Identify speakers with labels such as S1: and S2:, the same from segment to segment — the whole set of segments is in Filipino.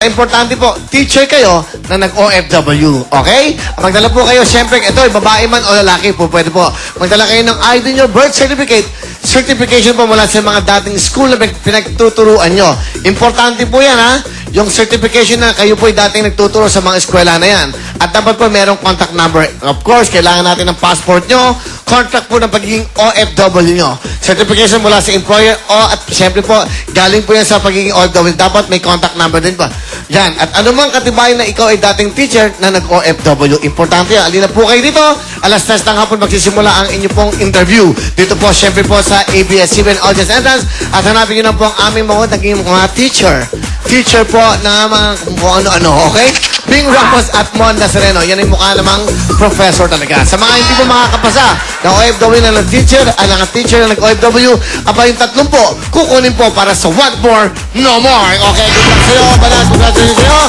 S1: importante po, teacher kayo na nag-OFW. Okay? Magdala po kayo, syempre, ito, babae man o lalaki po, pwede po. Magdala kayo ng ID nyo, birth certificate, certification po mula sa mga dating school na pinagtuturuan nyo. Importante po yan, ha? Yung certification na kayo po dating nagtuturo sa mga eskwela na yan. At dapat po merong contact number. Of course, kailangan natin ng passport nyo, contract po ng pagiging OFW nyo. Certification mula sa employer at siyempre po, galing po yan sa pagiging OFW. Dapat may contact number din pa. Yan. At anumang katibayan na ikaw ay dating teacher na nag-OFW. Importante yan. Alina po kayo dito. Alas 3 ng hapon magsisimula ang inyo pong interview. Dito po, siyempre po sa ABS-CBN Audience Entrance. At hanapin nyo na po ang aming naging mga teacher. Teacher po na mga kung ano-ano, okay? Bing Ramos at Mon Nazareno. Yan ay mukha namang professor talaga. Sa mga hindi po makakapasa na OFW na nag-teacher, ng teacher na nag-OFW, aba yung 3 po, kukunin po para sa What More, No More. Okay, good luck sa'yo. Balas, congratulations sa'yo.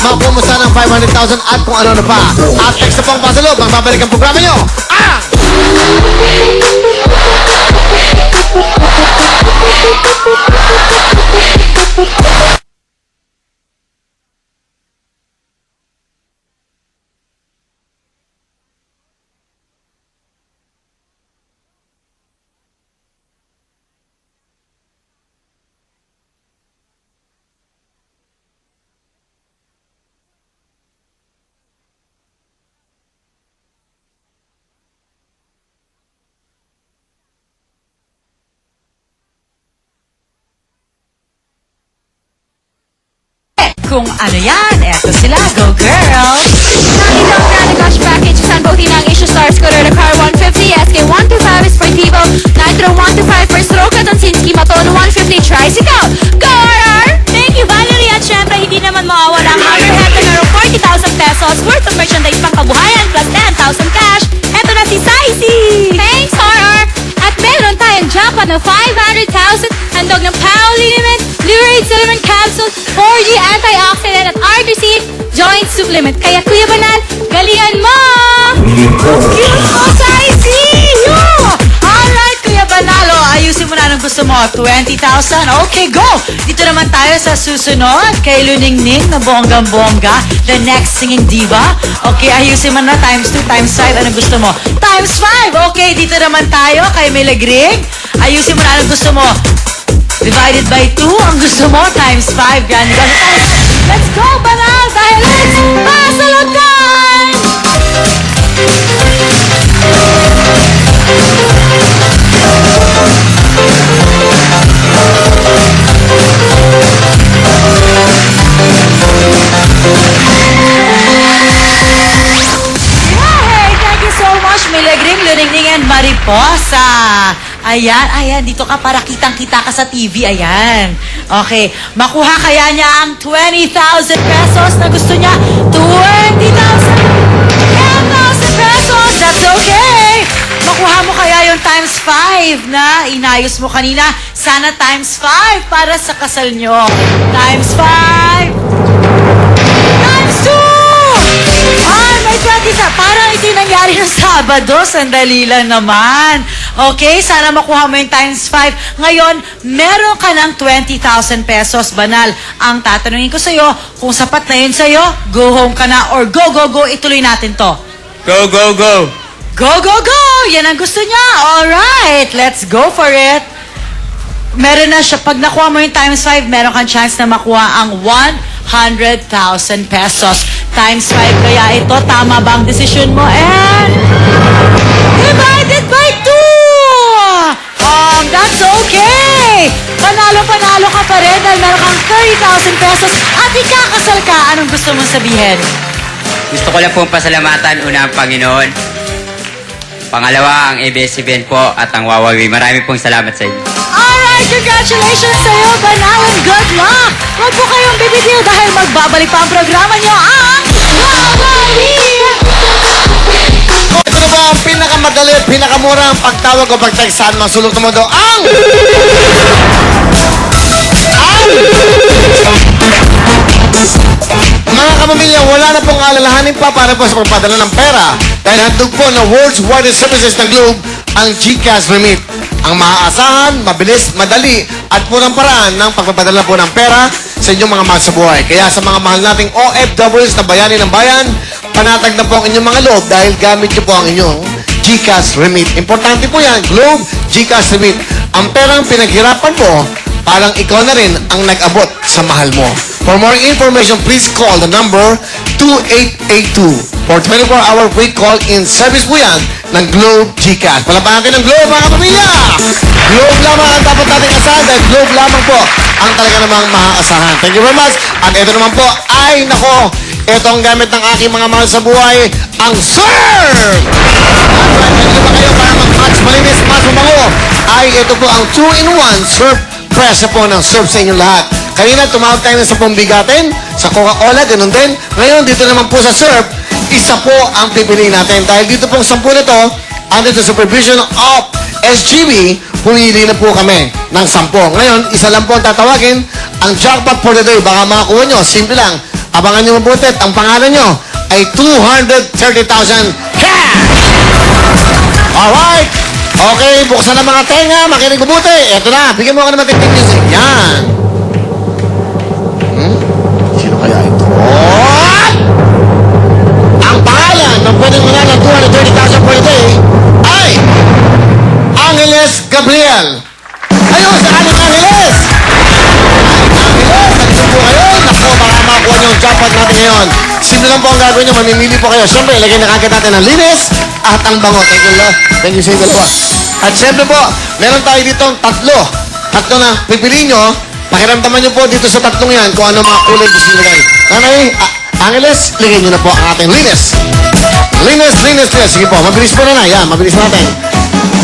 S1: Makapumusta ng 500,000 at kung ano na pa. At extra pang pasalog, magbabalik ang programa nyo.
S2: Kung ano yan, eto sila, go girls!
S3: Nakita ang Grand Gosh Package, San Bautista ang issue star scooter na car 150, SK 125 Sportivo, Nitro 125 for stroke at Ansinski, Maton 150 Tricycle. Go RR!
S2: Thank you, Valerie! At syempre, hindi naman mawawala ang Hammerhead na merong 40,000 pesos worth of merchandise pang kabuhayan plus 10,000 cash. Eto na si Saisi!
S3: Thanks RR! At meron tayong jackpot na 500,000, handog ng Powell Liniment, Lurade Cinnamon Capsule, 4G Antioxidant at RTC Joint Supplement. Kaya Kuya Banal, galingan mo!
S2: Cute mo, Saisi! Alright, Kuya Banalo, ayusin mo na anong gusto mo. 20,000? Okay, go! Dito naman tayo sa susunod kay Luningning na bonggang-bongga, the next singing diva. Okay, ayusin mo na times 2, times 5. Anong gusto mo? Times 5! Okay, dito naman tayo kay Milagrig. Ayusin mo na anong gusto mo. Divided by 2, ang gusto mo, times 5. Yan, let's go, Banal! Dahil it's pasalog time! Hey, thank you so much, Milagring, Luningning, and Mariposa. Ayan, dito ka para kitang-kita ka sa TV, ayan. Okay, makuha kaya niya ang 20,000 pesos na gusto niya. 20,000! 10,000 pesos! That's okay! Makuha mo kaya yung times 5 na inayos mo kanina. Sana times 5 para sa kasal nyo. Times 5! Times 2! Ay, may 20 sa. Parang ito yung nangyari ng Sabado. Sandali lang naman. Okay, sana makuha mo yung times 5. Ngayon, meron ka ng 20,000 pesos, Banal. Ang tatanungin ko sa'yo, kung sapat na yun sa'yo, go home ka na or go, ituloy natin to.
S4: Go, go, go!
S2: Go, go, go! Yan ang gusto niya. Alright, let's go for it. Meron na siya. Pag nakuha mo yung times 5, meron kang chance na makuha ang 100,000 pesos. Times 5 kaya ito. Tama ba ang desisyon mo? And divided by 2! That's okay! Panalo ka pa rin dahil meron kang 30,000 pesos at ikakasal ka. Anong gusto mong sabihin?
S4: Gusto ko lang pong pasalamatan una ang Panginoon. Pangalawa, ang ABS-CBN po at ang Wawawi. Marami pong salamat sa inyo.
S2: Alright, congratulations sa'yo, Banal, and good luck! Huwag po kayong bibitiw dahil magbabalik pa ang programa nyo ang Wawawi!
S1: Ito na ba ang pinakamadali, pinakamura ang pagtawag o pagtagsan? Masulot mo daw ang mga kamamilya, wala na pong alalahanin pa para po sa pagpadala ng pera. Dahil handog po ng World's Widest Services ng Globe ang GCash Remit. Ang maaasahan, mabilis, madali at murang paraan ng pagpapadala po ng pera sa inyong mga mahal sa buhay. Kaya sa mga mahal nating OFWs na bayani ng bayan, panatag na po ang inyong mga loob dahil gamit niyo po ang inyong GCash Remit. Importante po yan, Globe GCash Remit. Ang perang pinaghirapan mo, parang ikaw na rin ang nag-abot sa mahal mo. For more information, please call the number 2882. For 24-hour free call-in service po yan ng Globe GCash. Palapahan natin ng Globe, mga kapamilya! Globe lamang ang dapat nating asahan dahil Globe lamang po ang talaga namang maaasahan. Thank you very much. At ito naman po, ay nako, ito ang gamit ng aking mga mahal sa buhay, ang Surf! Alright, hindi ba kayo para mag-match malinis, match mabango? Ay, ito po ang 2-in-1 Surf presyo po ng Surf sa inyong lahat. Kanina, tumawag tayo ng 10 bigatin. Sa Coca-Cola, ganun din. Ngayon, dito naman po sa Surf, isa po ang pipiliin natin. Dahil dito pong 10 nito, under the supervision of SGB, pumili na po kami ng 10. Ngayon, isa lang po ang tatawagin. Ang jackpot for the day, baka makakuha nyo, simple lang. Abangan nyo mabuti at ang pangalan nyo ay 230,000 cash! Alright! Okay, buksan ang mga tenga, makinig mabuti. Eto na, bigyan mo ako ng matinding music. Yan. Sino kaya ito? Ang pangalan ng pwedeng manalo ng 230,000 for the day ay Angeles Gabriel. Ayun, sa ating Angeles! Angeles, nandito po kayo. Naku, baka makakuha niyo ang jackpot natin ngayon. Simple lang po ang gagawin niyo, mamimili po kayo. Siyempre, ilagay na kagad natin ang linis at ang bango. Thank you, Lord. Thank you, Single po. At siyempre po, meron tayo dito tatlo. Tatlo na pipiliin nyo. Pakiramdaman nyo po dito sa tatlong yan kung ano mga kulay gusto nyo lagay. Nanay, Angeles, ligay nyo na po ang ating linis. Linis. Sige po, mabilis po na. Yan, mabilis natin.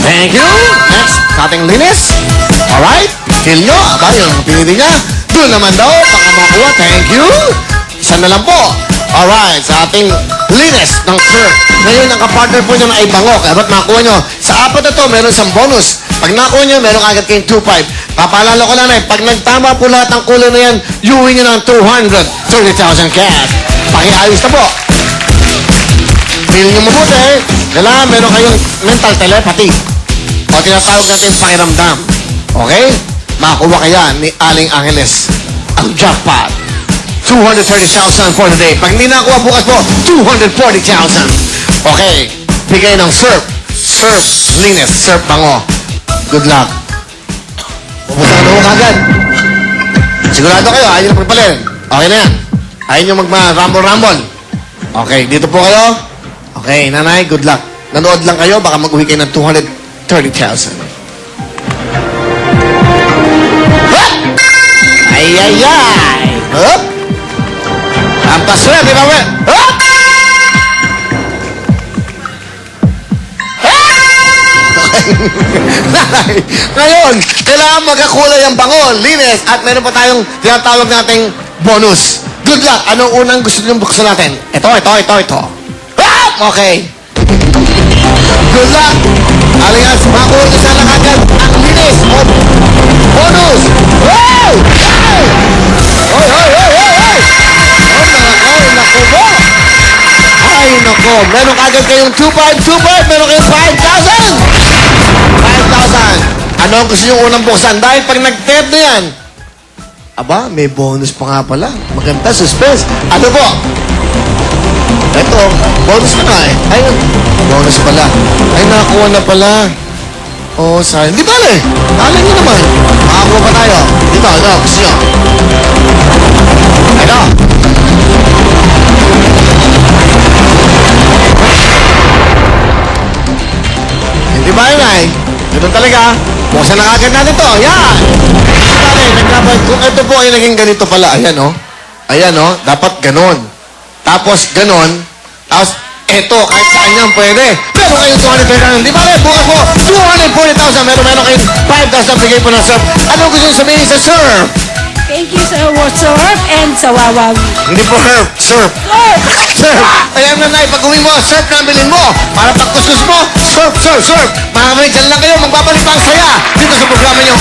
S1: Thank you. Next, sa ating linis. Alright, feel nyo. Aba, yung pinili niya. Doon naman daw, baka makuha. Thank you. Isa na lang po. Alright, sa ating linis ng Surf. Ngayon, ang kapartner po nyo na ay bango. Kaya ba't makuha nyo? Sa apat na to, meron isang bonus. Pag nakuha nyo, meron agad kayong 2.5. Papaalala ko lang pag nagtama po lahat ng kulay na yan, yuwi nyo ng 230,000 cash. Pakiayos na po. Feel nyo mabuti. Kailangan meron kayong mental telepathy. O tinatawag natin pakiramdam. Okay? Makakuha kaya ni Aling Angeles ang jackpot. 230,000 for the day. Pag hindi nakuha bukas po, 240,000. Okay. Bigay ng Surf. Surf linis. Surf bango. Good luck. Pupunta na ho kagad. Sigurado kayo, ayaw nyo pagpalin. Okay na yan. Ayaw nyo mag-rumble-rumble. Okay, dito po kayo. Okay, nanay, good luck. Nanood lang kayo, baka mag-uwi kayo ng 230,000. Hup! Ay! Hup! Ang paswerte, pinawin. Hup! Ngayon, kailangan magkakulay ang bango, linis, at meron pa tayong tinatawag nating bonus. Good luck. Anong unang gusto nyo buksan natin? Ito. Ah! Okay. Good luck. Alias, makuha nyo sana agad ang linis o bonus. Wow! Hey! Hoy! Naku mo. Ay, nako. Meron agad kayong 2.5. Meron kayong 5,000. 5,000. Ano ang gusto nyo unang buksan? Dahil pag nag-10 na yan, aba, may bonus pa nga pala. Maganda, suspense. Ano po? Ito, bonus na nga eh. Ay, bonus pala. Ay, nakakuha na pala. Oo, sayang. Di bale. Alam nyo naman. Makakuha pa tayo. Dito, ano, gusto nyo? Ito. Hindi ba yun ay? Ganun talaga. Buksan na agad natin to. Yan. Kung ito po ay naging ganito pala. Ayan o. Ayan o. Dapat ganon. Tapos ganon. Tapos eto. Kahit saan yan pwede. Meron kayong 230,000. Di ba rin? Bukas po. 240,000. Meron kayong 5,000 bigay po ng Surf. Ano gusto nyo sabihin sa Surf?
S3: Thank you sa Surf and sa Wawag.
S1: Hindi po Herb. Surf. Surf. Ayan na pag-uwi mo, Surf na bilhin mo. Para pag kuskus mo, Surf. Mga kamay, dyan lang kayo. Magbabalik pa ang saya dito sa programa nyo.